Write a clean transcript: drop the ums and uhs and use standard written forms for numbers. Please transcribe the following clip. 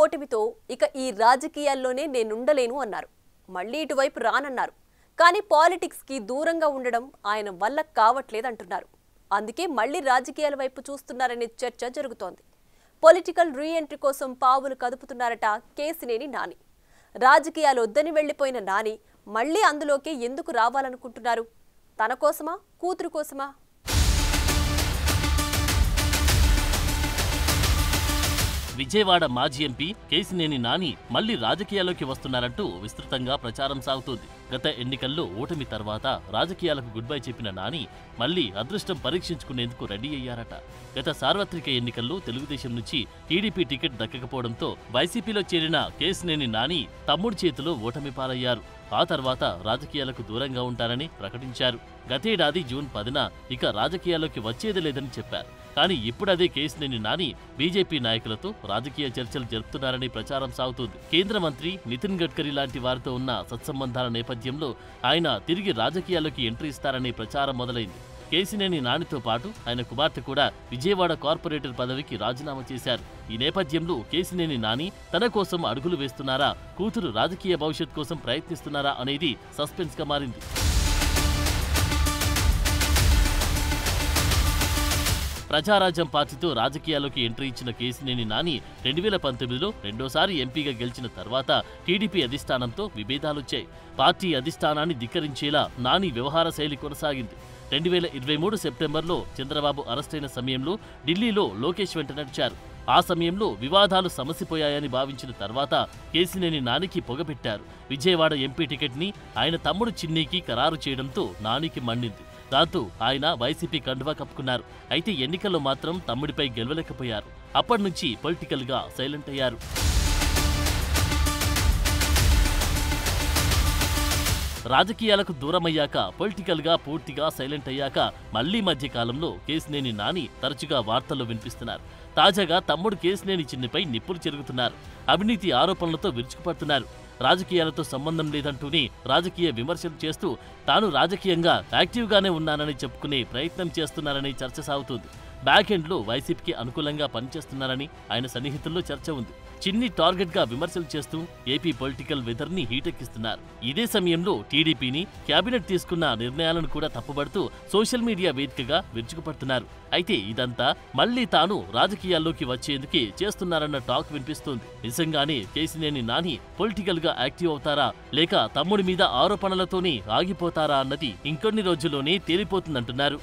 ఓటమితో ఇక ఈ రాజకీయాల్లోనే నేనుండలేను అన్నారు. మళ్ళీ ఇటువైపు రానన్నారు. కానీ పాలిటిక్స్కి దూరంగా ఉండడం ఆయన వల్ల కావట్లేదంటున్నారు. అందుకే మళ్ళీ రాజకీయాల వైపు చూస్తున్నారనే చర్చ జరుగుతోంది. పొలిటికల్ రీ ఎంట్రీ కోసం పావులు కదుపుతున్నారట కేసినేని నాని. రాజకీయాలు వద్దని వెళ్లిపోయిన నాని మళ్ళీ అందులోకి ఎందుకు రావాలనుకుంటున్నారు? తన కోసమా, కూతురు కోసమా? విజయవాడ మాజీ ఎంపీ కేసినేని నాని మళ్లీ రాజకీయాల్లోకి వస్తున్నారంటూ విస్తృతంగా ప్రచారం సాగుతోంది. గత ఎన్నికల్లో ఓటమి తర్వాత రాజకీయాలకు గుడ్ బై చెప్పిన నాని మళ్లీ అదృష్టం పరీక్షించుకునేందుకు రెడీ అయ్యారట. గత సార్వత్రిక ఎన్నికల్లో తెలుగుదేశం నుంచి టీడీపీ టికెట్ దక్కకపోవడంతో వైసీపీలో చేరిన కేసినేని నాని తమ్ముడి చేతిలో ఓటమి పాలయ్యారు. ఆ తర్వాత రాజకీయాలకు దూరంగా ఉంటారని ప్రకటించారు. గతేడాది జూన్ 10న ఇక రాజకీయాల్లోకి వచ్చేది లేదని చెప్పారు. కానీ ఇప్పుడదే కేసినేని నాని బీజేపీ నాయకులతో రాజకీయ చర్చలు జరుపుతున్నారని ప్రచారం సాగుతోంది. కేంద్ర మంత్రి నితిన్ గడ్కరీ లాంటి వారితో ఉన్న సత్సంబంధాల నేపథ్యంలో ఆయన తిరిగి రాజకీయాల్లోకి ఎంట్రీ ఇస్తారనే ప్రచారం మొదలైంది. కేసినేని నానితో పాటు ఆయన కుమార్తె కూడా విజయవాడ కార్పొరేటర్ పదవికి రాజీనామా చేశారు. ఈ నేపథ్యంలో కేసినేని నాని తన కోసం అడుగులు వేస్తున్నారా, కూతురు రాజకీయ భవిష్యత్ కోసం ప్రయత్నిస్తున్నారా అనేది సస్పెన్స్ గా మారింది. ప్రజారాజ్యం పార్టీతో రాజకీయాల్లోకి ఎంట్రీ ఇచ్చిన కేసినేని నాని 2019లో రెండోసారి ఎంపీగా గెలిచిన తర్వాత టీడీపీ అధిష్టానంతో విభేదాలొచ్చాయి. పార్టీ అధిష్టానాన్ని ధిక్కరించేలా నాని వ్యవహార శైలి కొనసాగింది. 2023 సెప్టెంబర్లో చంద్రబాబు అరెస్టైన సమయంలో ఢిల్లీలో లోకేష్ వెంట నడిచారు. ఆ సమయంలో వివాదాలు సమసిపోయాయని భావించిన తర్వాత కేసినేని నానికి పొగబెట్టారు. విజయవాడ ఎంపీ టికెట్ని ఆయన తమ్ముడు చిన్నీకి ఖరారు చేయడంతో నానికి మండింది. దాంతో ఆయన వైసీపీ కండువా కప్పుకున్నారు. అయితే ఎన్నికల్లో మాత్రం తమ్ముడిపై గెలవలేకపోయారు. అప్పటినుంచి పొలిటికల్ గా సైలెంట్ అయ్యారు. రాజకీయాలకు దూరమయ్యాక పొలిటికల్ గా పూర్తిగా సైలెంట్ అయ్యాక మళ్లీ మధ్య కాలంలో కేసినేని నాని తరచుగా వార్తల్లో వినిపిస్తున్నారు. తాజాగా తమ్ముడు కేసినేని చిన్నిపై నిప్పులు చెరుగుతున్నారు. అవినీతి ఆరోపణలతో విరుచుకుపడుతున్నారు. రాజకీయాలతో సంబంధం లేదంటూనే రాజకీయ విమర్శలు చేస్తూ తాను రాజకీయంగా యాక్టివ్గానే ఉన్నానని చెప్పుకునే ప్రయత్నం చేస్తున్నారని చర్చ సాగుతుంది. బ్యాక్ ఎండ్లో వైసీపీకి అనుకూలంగా పనిచేస్తున్నారని ఆయన సన్నిహితుల్లో చర్చ ఉంది. చిన్ని టార్గెట్ గా విమర్శలు చేస్తూ ఏపీ పొలిటికల్ వెదర్ ని హీటెక్కిస్తున్నారు. ఇదే సమయంలో టీడీపీని కేబినెట్ తీసుకున్న నిర్ణయాలను కూడా తప్పుబడుతూ సోషల్ మీడియా వేదికగా విరుచుకుపడుతున్నారు. అయితే ఇదంతా మళ్లీ తాను రాజకీయాల్లోకి వచ్చేందుకే చేస్తున్నారన్న టాక్ వినిపిస్తోంది. నిజంగానే కేసినేని నాని పొలిటికల్ గా యాక్టివ్ అవుతారా, లేక తమ్ముడి మీద ఆరోపణలతోనే ఆగిపోతారా అన్నది ఇంకొన్ని రోజుల్లోనే తేలిపోతుందంటున్నారు.